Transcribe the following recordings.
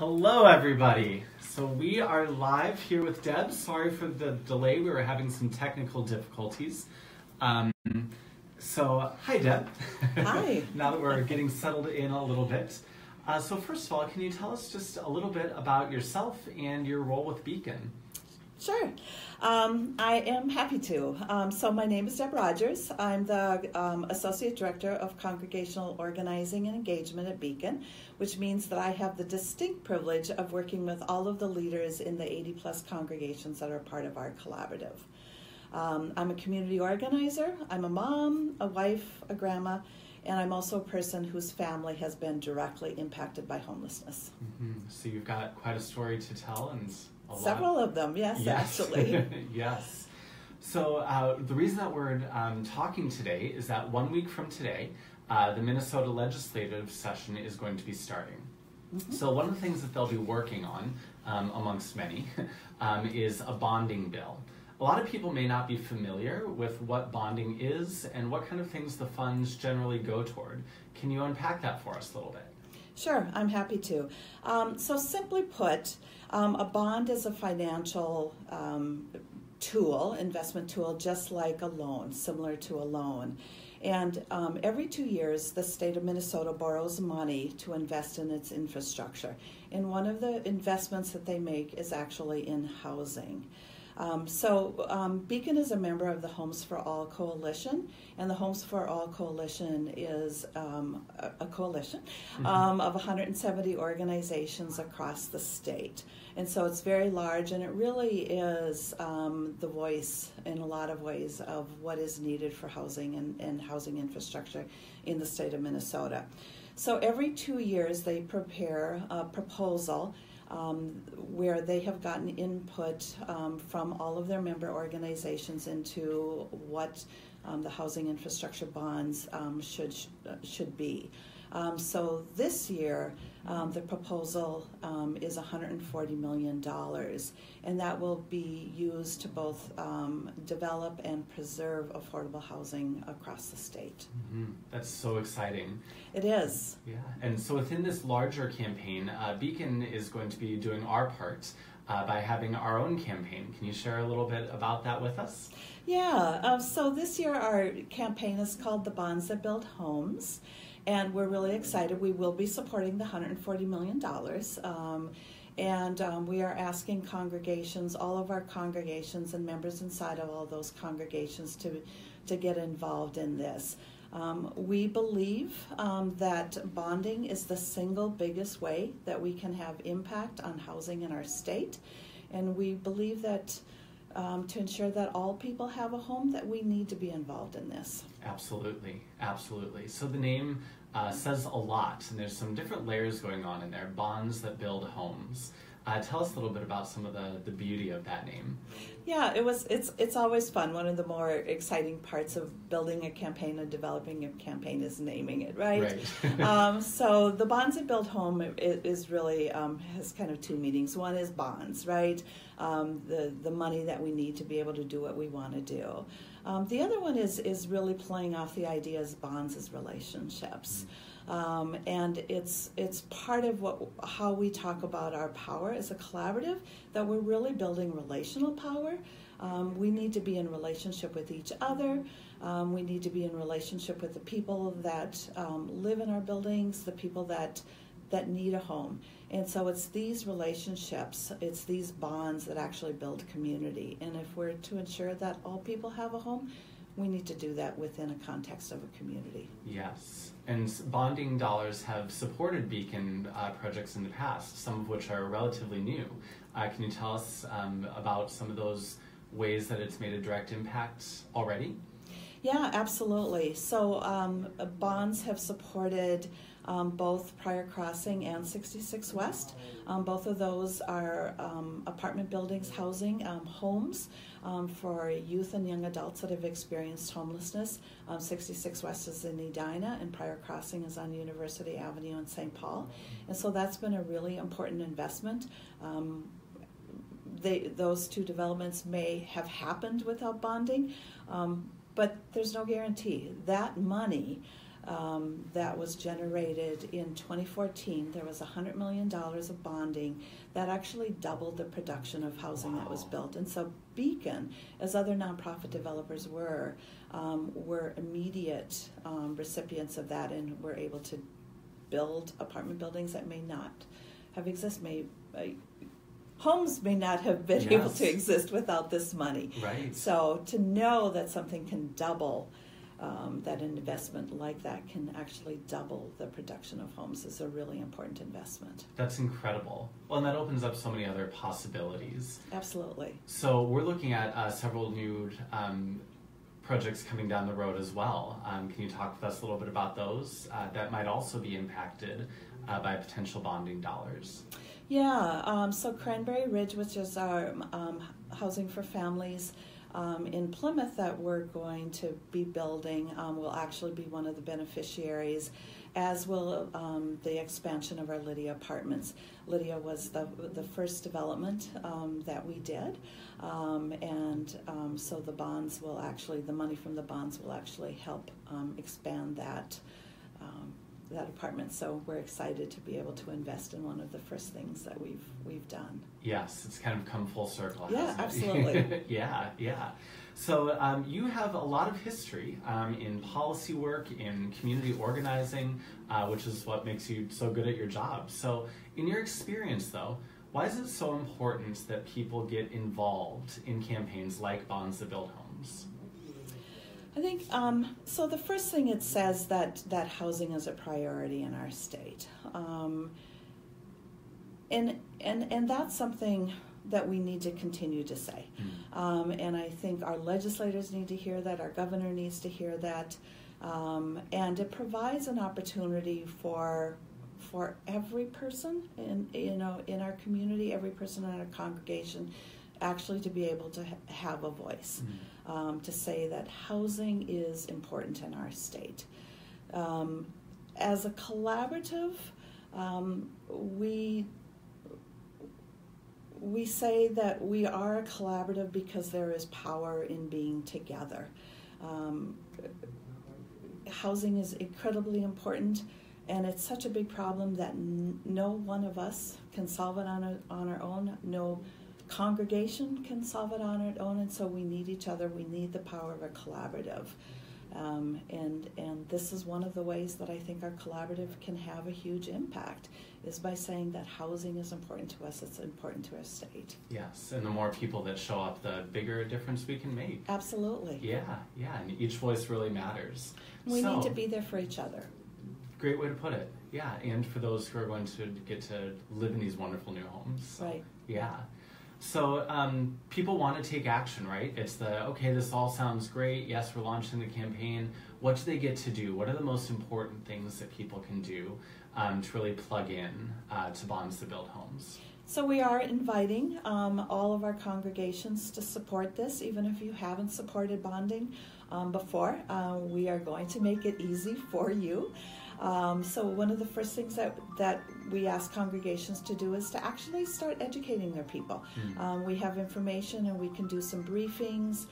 Hello, everybody. So we are live here with Deb. Sorry for the delay. We were having some technical difficulties. Hi, Deb. Hi. Now that we're getting settled in a little bit. So first of all, can you tell us just a little bit about yourself and your role with Beacon? Sure. I am happy to. So my name is Deb Rodgers. I'm the Associate Director of Congregational Organizing and Engagement at Beacon, which means that I have the distinct privilege of working with all of the leaders in the 80-plus congregations that are part of our collaborative. I'm a community organizer. I'm a mom, a wife, a grandma, and I'm also a person whose family has been directly impacted by homelessness. Mm-hmm. So you've got quite a story to tell and several of them, yes. Actually. Yes. So the reason that we're talking today is that 1 week from today, the Minnesota legislative session is going to be starting. Mm-hmm. So one of the things that they'll be working on, amongst many, is a bonding bill. A lot of people may not be familiar with what bonding is and what kind of things the funds generally go toward. Can you unpack that for us a little bit? Sure, I'm happy to. So simply put, a bond is a financial tool, investment tool, just like a loan, similar to a loan. And every 2 years, the state of Minnesota borrows money to invest in its infrastructure. And one of the investments that they make is actually in housing. Beacon is a member of the Homes for All Coalition, and the Homes for All Coalition is a coalition of 170 organizations across the state. And so it's very large, and it really is the voice in a lot of ways of what is needed for housing and housing infrastructure in the state of Minnesota. So every 2 years they prepare a proposal where they have gotten input from all of their member organizations into what the housing infrastructure bonds should be. So this year, the proposal is $140 million, and that will be used to both develop and preserve affordable housing across the state. Mm-hmm. That's so exciting. It is. Yeah, and so within this larger campaign, Beacon is going to be doing our part by having our own campaign. Can you share a little bit about that with us? Yeah, so this year our campaign is called The Bonds That Build Homes. And we're really excited. We will be supporting the $140 million. We are asking congregations, all of our congregations and members inside of all those congregations to get involved in this. We believe that bonding is the single biggest way that we can have impact on housing in our state. And we believe that to ensure that all people have a home, that we need to be involved in this. Absolutely, absolutely. So the name says a lot, and there's some different layers going on in there. Bonds that build homes. Tell us a little bit about some of the beauty of that name. Yeah, it's always fun. One of the more exciting parts of building a campaign and developing a campaign is naming it, right? So the Bonds That Build Home is really has kind of two meanings. One is bonds, right? The money that we need to be able to do what we want to do. The other one is really playing off the ideas bonds as relationships. And it's part of how we talk about our power as a collaborative, that we're really building relational power. We need to be in relationship with each other. We need to be in relationship with the people that live in our buildings, the people that need a home. And so it's these relationships, it's these bonds that actually build community. And if we're to ensure that all people have a home, we need to do that within a context of a community. Yes, and bonding dollars have supported Beacon projects in the past, some of which are relatively new. Can you tell us about some of those ways that it's made a direct impact already? Yeah, absolutely. So bonds have supported both Prior Crossing and 66 West. Both of those are apartment buildings housing homes for youth and young adults that have experienced homelessness. 66 West is in Edina, and Prior Crossing is on University Avenue in St. Paul. And so that's been a really important investment. Those two developments may have happened without bonding, but there's no guarantee. That money that was generated in 2014. There was $100 million of bonding that actually doubled the production of housing that was built. And so Beacon, as other nonprofit developers were immediate recipients of that, and were able to build apartment buildings that may not have existed. Homes may not have been able to exist without this money. Right. So to know that something can double, that an investment like that can actually double the production of homes is a really important investment. That's incredible. Well, and that opens up so many other possibilities. Absolutely. So we're looking at several new projects coming down the road as well. Can you talk with us a little bit about those that might also be impacted by potential bonding dollars? Yeah, so Cranberry Ridge, which is our housing for families in Plymouth that we're going to be building, will actually be one of the beneficiaries, as will the expansion of our Lydia apartments. Lydia was the first development that we did, so the bonds will actually, the money from the bonds will actually help expand that apartment. So we're excited to be able to invest in one of the first things that we've done. Yes, it's kind of come full circle. Yeah, absolutely. Yeah. So you have a lot of history in policy work, in community organizing, which is what makes you so good at your job. So in your experience, though, why is it so important that people get involved in campaigns like Bonds That Build Homes? I think, so the first thing it says that housing is a priority in our state. And that's something that we need to continue to say. And I think our legislators need to hear that, our governor needs to hear that, and it provides an opportunity for every person in our community, every person in our congregation, actually to be able to have a voice, to say that housing is important in our state. As a collaborative, we say that we are a collaborative because there is power in being together. Housing is incredibly important, and it's such a big problem that no one of us can solve it on our own. No congregation can solve it on its own, and so we need each other. We need the power of a collaborative. And this is one of the ways that I think our collaborative can have a huge impact, is by saying that housing is important to us, it's important to our state. Yes, and the more people that show up, the bigger a difference we can make. Absolutely. Yeah, and each voice really matters. We need to be there for each other. Great way to put it. Yeah, and for those who are going to get to live in these wonderful new homes. So, right. Yeah. So people want to take action, right? It's okay, this all sounds great. Yes, we're launching the campaign. What do they get to do? What are the most important things that people can do to really plug in to Bonds That Build Homes? So we are inviting all of our congregations to support this, even if you haven't supported bonding before. We are going to make it easy for you. So one of the first things that we ask congregations to do is to actually start educating their people. We have information, and we can do some briefings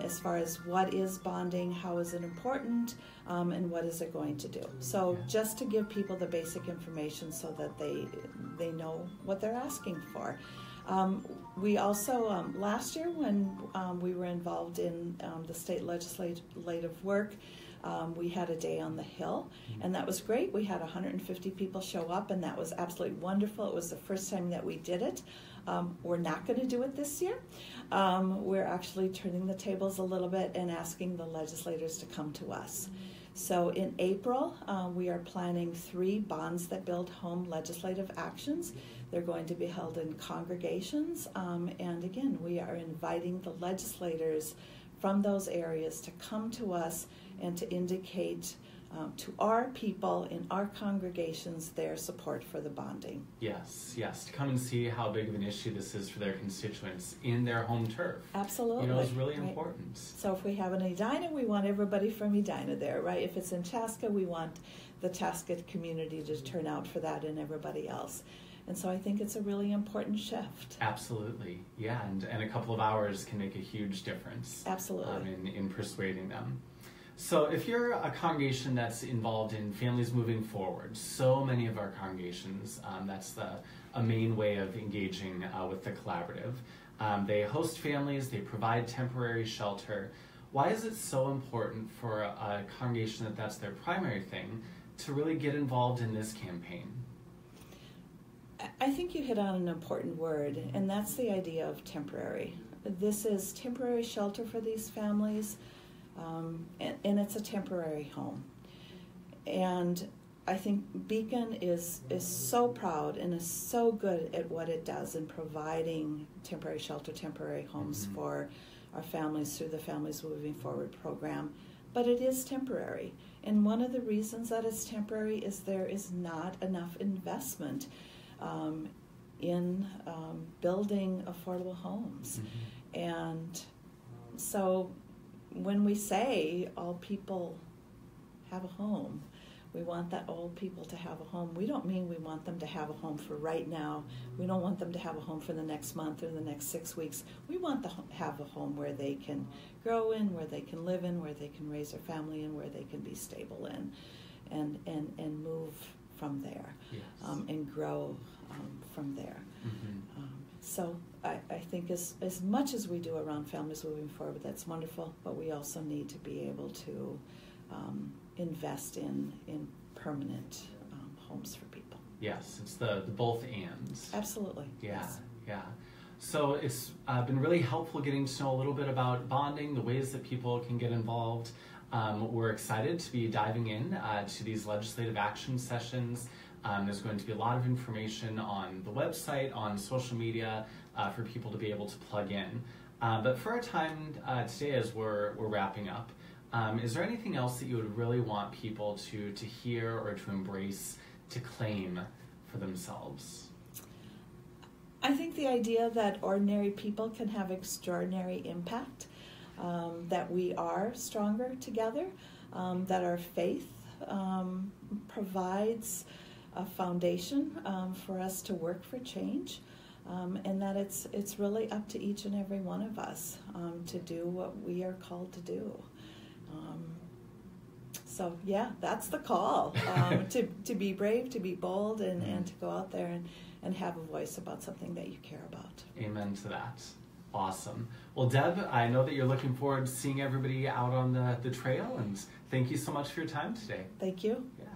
as far as what is bonding, how is it important, and what is it going to do. So just to give people the basic information so that they know what they're asking for. We also, last year when we were involved in the state legislative work, we had a day on the Hill, and that was great. We had 150 people show up, and that was absolutely wonderful. It was the first time that we did it. We're not going to do it this year. We're actually turning the tables a little bit and asking the legislators to come to us. So in April, we are planning 3 Bonds That Build Home legislative actions. They're going to be held in congregations, and again, we are inviting the legislators from those areas to come to us and to indicate to our people in our congregations their support for the bonding. Yes, to come and see how big of an issue this is for their constituents in their home turf. Absolutely. It's really important. So if we have an Edina, we want everybody from Edina there, right? If it's in Chaska, we want the Chaska community to turn out for that, and everybody else. And so I think it's a really important shift. Absolutely, yeah, and a couple of hours can make a huge difference. Absolutely. In persuading them. So if you're a congregation that's involved in families moving forward, so many of our congregations, that's a main way of engaging with the collaborative. They host families, they provide temporary shelter. Why is it so important for a congregation that's their primary thing to really get involved in this campaign? I think you hit on an important word, and that's the idea of temporary. This is temporary shelter for these families, and it's a temporary home. And I think Beacon is so proud and is so good at what it does in providing temporary shelter, temporary homes for our families through the Families Moving Forward program. But it is temporary. And one of the reasons that it's temporary is there is not enough investment in building affordable homes. And so when we say all people have a home, we want that old people to have a home. We don't mean we want them to have a home for right now. We don't want them to have a home for the next month or the next 6 weeks. We want to have a home where they can grow in, where they can live in, where they can raise their family in, where they can be stable in, and move from there, and grow from there. So I think as much as we do around Families Moving Forward, that's wonderful, but we also need to be able to invest in permanent homes for people. Yes, it's the both ands. Absolutely. Yeah, yes. yeah. So it's been really helpful getting to know a little bit about bonding, the ways that people can get involved. We're excited to be diving in to these legislative action sessions. There's going to be a lot of information on the website, on social media, for people to be able to plug in. But for our time today, as we're wrapping up, is there anything else that you would really want people to hear or to embrace, to claim for themselves? I think the idea that ordinary people can have extraordinary impact, that we are stronger together, that our faith provides a foundation for us to work for change, and that it's really up to each and every one of us to do what we are called to do. So yeah, that's the call, to be brave, to be bold, and to go out there and have a voice about something that you care about. Amen to that. Awesome. Well, Deb, I know that you're looking forward to seeing everybody out on the trail, and thank you so much for your time today. Thank you. Yeah.